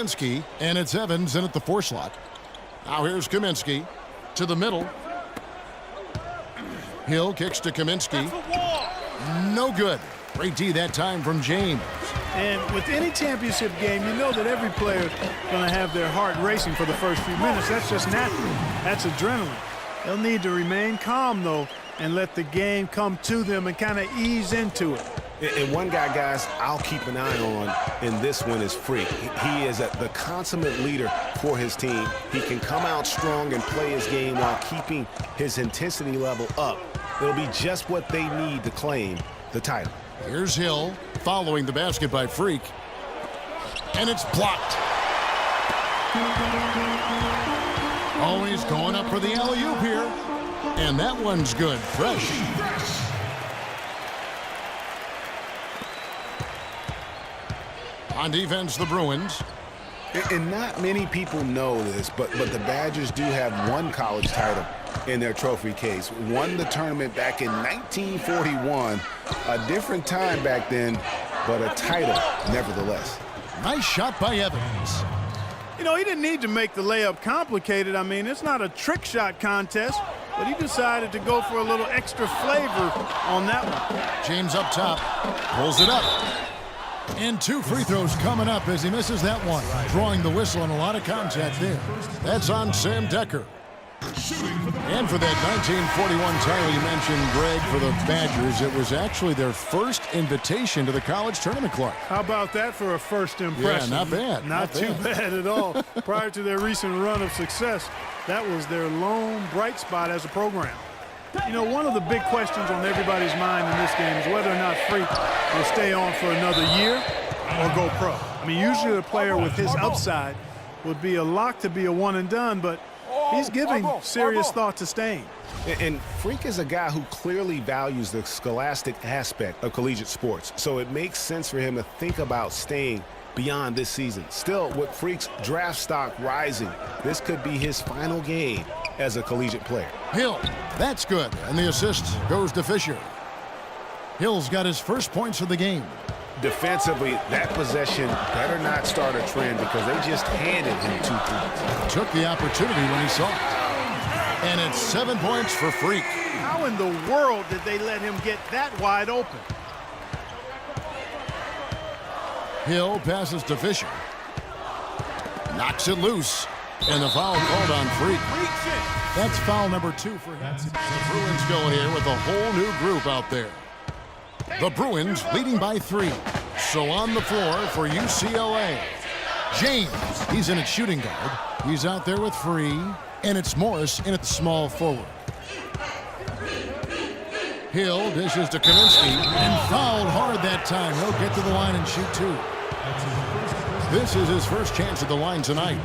Kaminsky, and it's Evans in at the 4 slot. Now here's Kaminsky to the middle. Hill kicks to Kaminsky. No good. Great D that time from James. And with any championship game, you know that every player is going to have their heart racing for the first few minutes. That's just natural. That's adrenaline. They'll need to remain calm, though, and let the game come to them and kind of ease into it. And one guy, guys, I'll keep an eye on in this one is Freak. He is the consummate leader for his team. He can come out strong and play his game while keeping his intensity level up. It'll be just what they need to claim the title. Here's Hill following the basket by Freak. And it's blocked. Always going up for the alley-oop here. And that one's good. Fresh. On defense, the Bruins. And not many people know this, but the Badgers do have one college title in their trophy case. Won the tournament back in 1941. A different time back then, but a title nevertheless. Nice shot by Evans. You know, he didn't need to make the layup complicated. I mean, it's not a trick shot contest, but he decided to go for a little extra flavor on that one. James up top, pulls it up. And 2 free throws coming up as he misses that one. Drawing the whistle and a lot of contact there. That's on Sam Decker. And for that 1941 title you mentioned, Greg, for the Badgers, it was actually their first invitation to the college tournament, Clark. How about that for a first impression? Yeah, not bad. Not too bad at all. Prior to their recent run of success, that was their lone bright spot as a program. You know, one of the big questions on everybody's mind in this game is whether or not Freak will stay on for another year or go pro. I mean, usually a player with his upside would be a lock to be a one and done, but he's giving serious thought to staying. And Freak is a guy who clearly values the scholastic aspect of collegiate sports, so it makes sense for him to think about staying beyond this season. Still, with Freak's draft stock rising, this could be his final game as a collegiate player. Hill, that's good. And the assist goes to Fisher. Hill's got his first points of the game. Defensively, that possession better not start a trend because they just handed him 2 points. Took the opportunity when he saw it. And it's 7 points for Freak. How in the world did they let him get that wide open? Hill passes to Fisher. Knocks it loose. And the foul called on Freak. That's foul number 2 for him. The Bruins going here with a whole new group out there. The Bruins leading by 3. So on the floor for UCLA. James, he's in at shooting guard. He's out there with Free. And it's Morris in at the small forward. Hill dishes to Kaminsky and fouled hard that time. He'll get to the line and shoot 2. This is his first chance at the line tonight.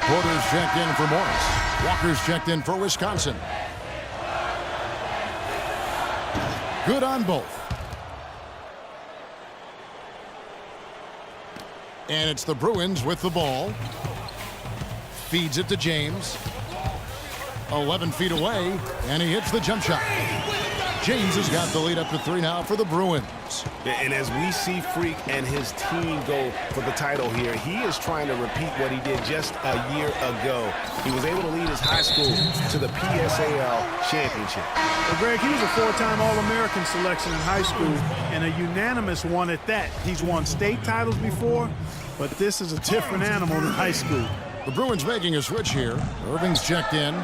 Porter's checked in for Morris. Walker's checked in for Wisconsin. Good on both. And it's the Bruins with the ball. Feeds it to James. 11 feet away, and he hits the jump shot. James has got the lead up to 3 now for the Bruins. And as we see Freak and his team go for the title here, he is trying to repeat what he did just a year ago. He was able to lead his high school to the PSAL championship. Well, Greg, he was a 4-time All-American selection in high school and a unanimous one at that. He's won state titles before, but this is a different animal than high school. The Bruins making a switch here. Irving's checked in.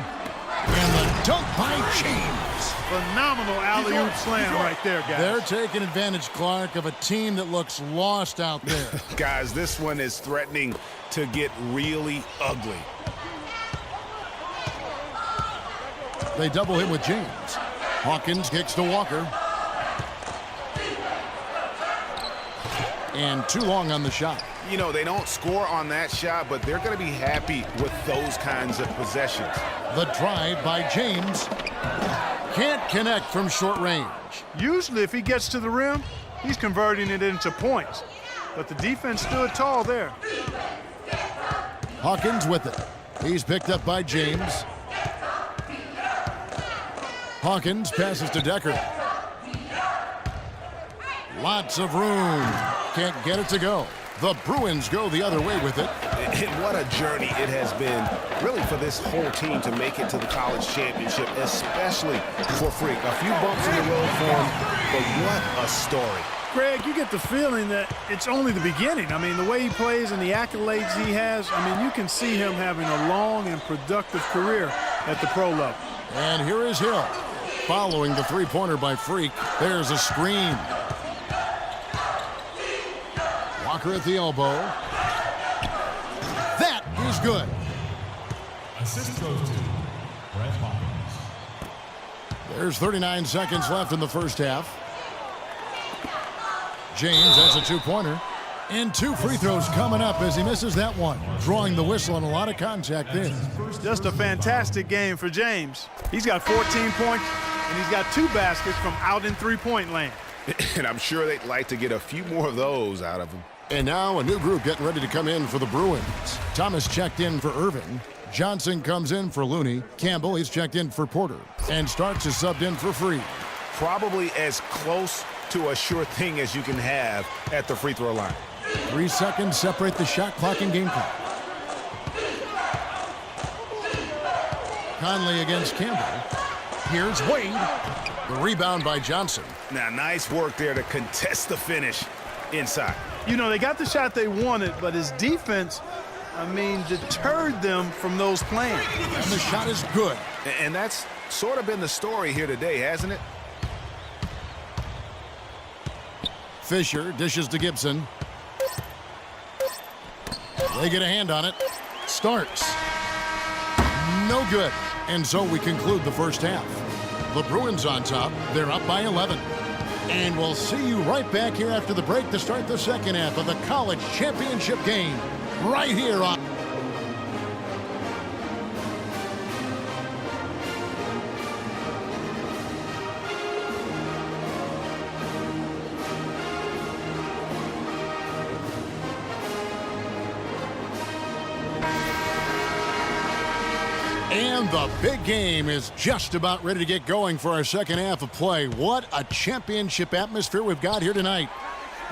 And the dunk by James. Phenomenal alley-oop slam right there, guys. They're taking advantage, Clark, of a team that looks lost out there. Guys, this one is threatening to get really ugly. They double him with James. Hawkins kicks to Walker. And too long on the shot. You know, they don't score on that shot, but they're going to be happy with those kinds of possessions. The drive by James. Can't connect from short range. Usually, if he gets to the rim, he's converting it into points. But the defense stood tall there. Hawkins with it. He's picked up by James. Hawkins passes to Decker. Lots of room. Can't get it to go. The Bruins go the other way with it. And what a journey it has been, really, for this whole team to make it to the college championship, especially for Freak. A few bumps in the road for him, but what a story. Greg, you get the feeling that it's only the beginning. I mean, the way he plays and the accolades he has, I mean, you can see him having a long and productive career at the pro level. And here is Hill. Following the three-pointer by Freak, there's a screen. Walker at the elbow. That is good. Assist goes to Brett Hawkins. There's 39 seconds left in the first half. James has a two-pointer. And two free throws coming up as he misses that one. Drawing the whistle and a lot of contact there. Just a fantastic game for James. He's got 14 points, and he's got 2 baskets from out in three-point land. And I'm sure they'd like to get a few more of those out of him. And now a new group getting ready to come in for the Bruins. Thomas checked in for Irving. Johnson comes in for Looney. Campbell, he's checked in for Porter. And Starks is subbed in for Freed. Probably as close to a sure thing as you can have at the free throw line. 3 seconds separate the shot clock and game clock. Conley against Campbell. Here's Wade. The rebound by Johnson. Now, nice work there to contest the finish inside. You know, they got the shot they wanted, but his defense, I mean, deterred them from those plans. And the shot is good. And that's sort of been the story here today, hasn't it? Fisher dishes to Gibson. They get a hand on it. Starks. No good. And so we conclude the first half. The Bruins on top. They're up by 11. And we'll see you right back here after the break to start the second half of the college championship game. Right here on... And the big game is just about ready to get going for our second half of play. What a championship atmosphere we've got here tonight.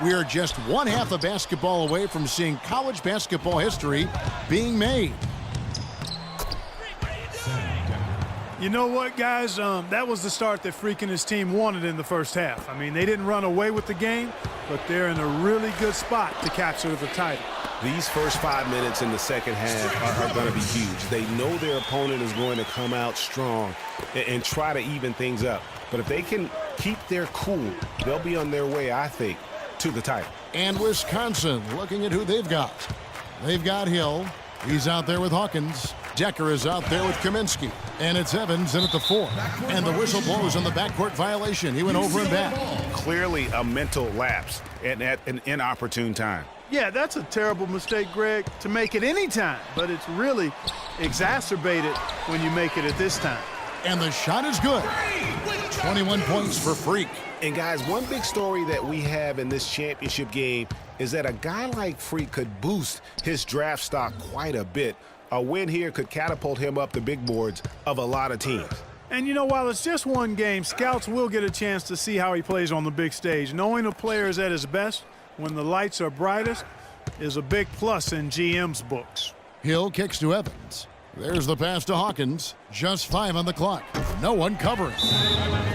We are just one half of basketball away from seeing college basketball history being made. You know what, guys? That was the start that Freak and his team wanted in the first half. I mean, they didn't run away with the game, but they're in a really good spot to capture the title. These first 5 minutes in the second half are going to be huge. They know their opponent is going to come out strong and try to even things up. But if they can keep their cool, they'll be on their way, I think, to the title. And Wisconsin, looking at who they've got. They've got Hill. He's out there with Hawkins. Decker is out there with Kaminsky. And it's Evans in at the 4. And the whistle blows on the backcourt violation. He went over and back. Clearly a mental lapse and at an inopportune time. Yeah, that's a terrible mistake, Greg, to make it any time. But it's really exacerbated when you make it at this time. And the shot is good. 21 points for Freak. And guys, one big story that we have in this championship game is that a guy like Freak could boost his draft stock quite a bit. A win here could catapult him up the big boards of a lot of teams. And, you know, while it's just one game, scouts will get a chance to see how he plays on the big stage. Knowing a player is at his best when the lights are brightest is a big plus in GM's books. Hill kicks to Evans. There's the pass to Hawkins. Just 5 on the clock. No one covering.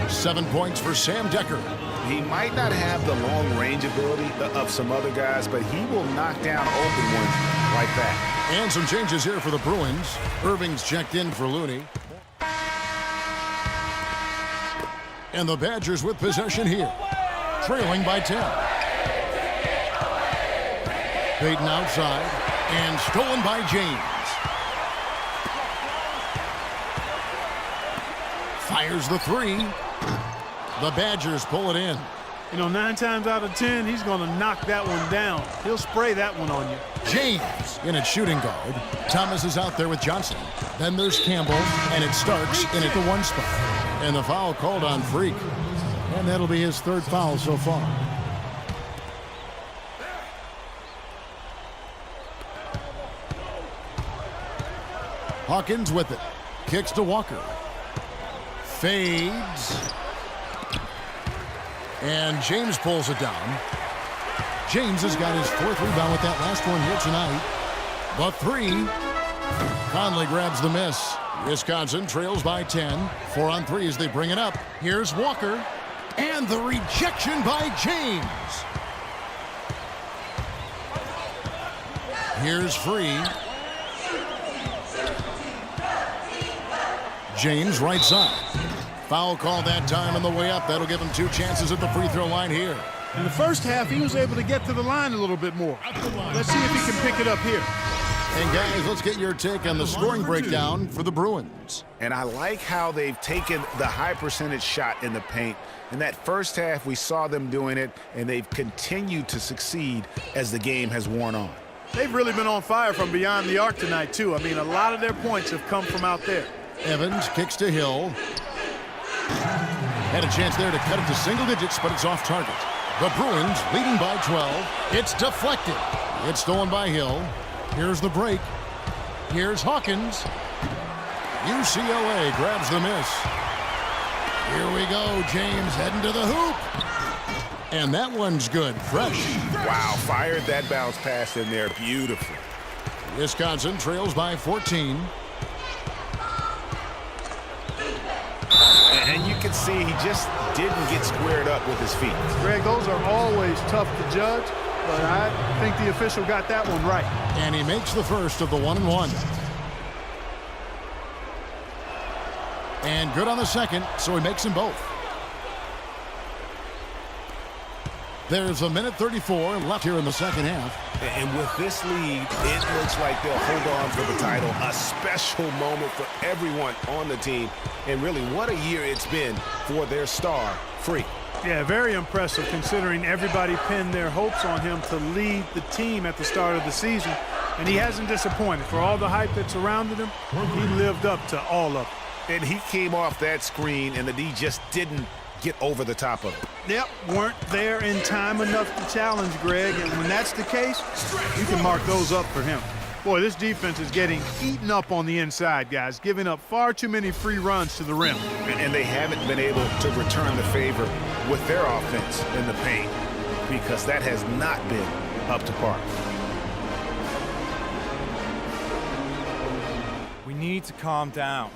7 points for Sam Decker. He might not have the long-range ability of some other guys, but he will knock down open ones like that. And some changes here for the Bruins. Irving's checked in for Looney. And the Badgers with possession here. Trailing by 10. Payton outside. And stolen by James. Fires the 3. The Badgers pull it in. You know, 9 times out of 10, he's going to knock that one down. He'll spray that one on you. James in at shooting guard. Thomas is out there with Johnson. Then there's Campbell, and it Starks in at the 1 spot. And the foul called on Freak. And that'll be his 3rd foul so far. Hawkins with it. Kicks to Walker. Fades. And James pulls it down. James has got his 4th rebound with that last one here tonight. But 3. Conley grabs the miss. Wisconsin trails by 10. 4 on 3 as they bring it up. Here's Walker. And the rejection by James. Here's Free. James right side. Foul call that time on the way up. That'll give him 2 chances at the free throw line here. In the first half, he was able to get to the line a little bit more. Let's see if he can pick it up here. And guys, let's get your take on the scoring breakdown for the Bruins. And I like how they've taken the high percentage shot in the paint. In that first half, we saw them doing it, and they've continued to succeed as the game has worn on. They've really been on fire from beyond the arc tonight, too. I mean, a lot of their points have come from out there. Evans kicks to Hill. Had a chance there to cut it to single digits, but it's off target. The Bruins leading by 12. It's deflected. It's stolen by Hill. Here's the break. Here's Hawkins. UCLA grabs the miss. Here we go. James heading to the hoop. And that one's good. Fresh. Wow, fired that bounce pass in there beautifully. Wisconsin trails by 14. And you can see he just didn't get squared up with his feet. Greg, those are always tough to judge, but I think the official got that one right. And he makes the first of the 1-and-1. And good on the second, so he makes them both. There's 1:34 left here in the second half. And with this lead, it looks like they'll hold on for the title. A special moment for everyone on the team. And really, what a year it's been for their star, Free. Yeah, very impressive considering everybody pinned their hopes on him to lead the team at the start of the season. And he hasn't disappointed. For all the hype that surrounded him, he lived up to all of it. And he came off that screen, and the D just didn't get over the top of it. Yep, weren't there in time enough to challenge Greg, and when that's the case, you can mark those up for him. Boy, this defense is getting eaten up on the inside, guys, giving up far too many free runs to the rim. And they haven't been able to return the favor with their offense in the paint because that has not been up to par. We need to calm down.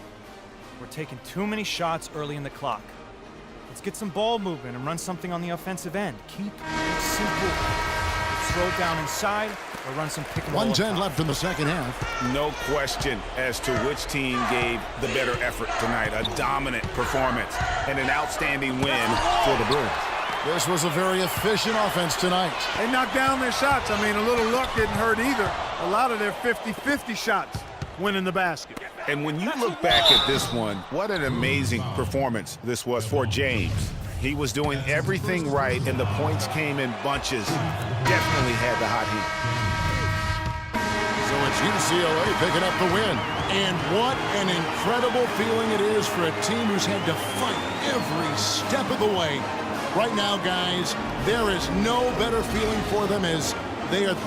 We're taking too many shots early in the clock. Let's get some ball movement and run something on the offensive end. Keep it simple. Let's throw it down inside or run some pick and roll. 1:10 left in the second half. No question as to which team gave the better effort tonight. A dominant performance and an outstanding win for the Bruins. This was a very efficient offense tonight. They knocked down their shots. I mean, a little luck didn't hurt either. A lot of their 50-50 shots went in the basket. And when you look back at this one, what an amazing performance this was for James. He was doing everything right, and the points came in bunches. Definitely had the hot heat. So it's UCLA picking up the win. And what an incredible feeling it is for a team who's had to fight every step of the way. Right now, guys, there is no better feeling for them as they are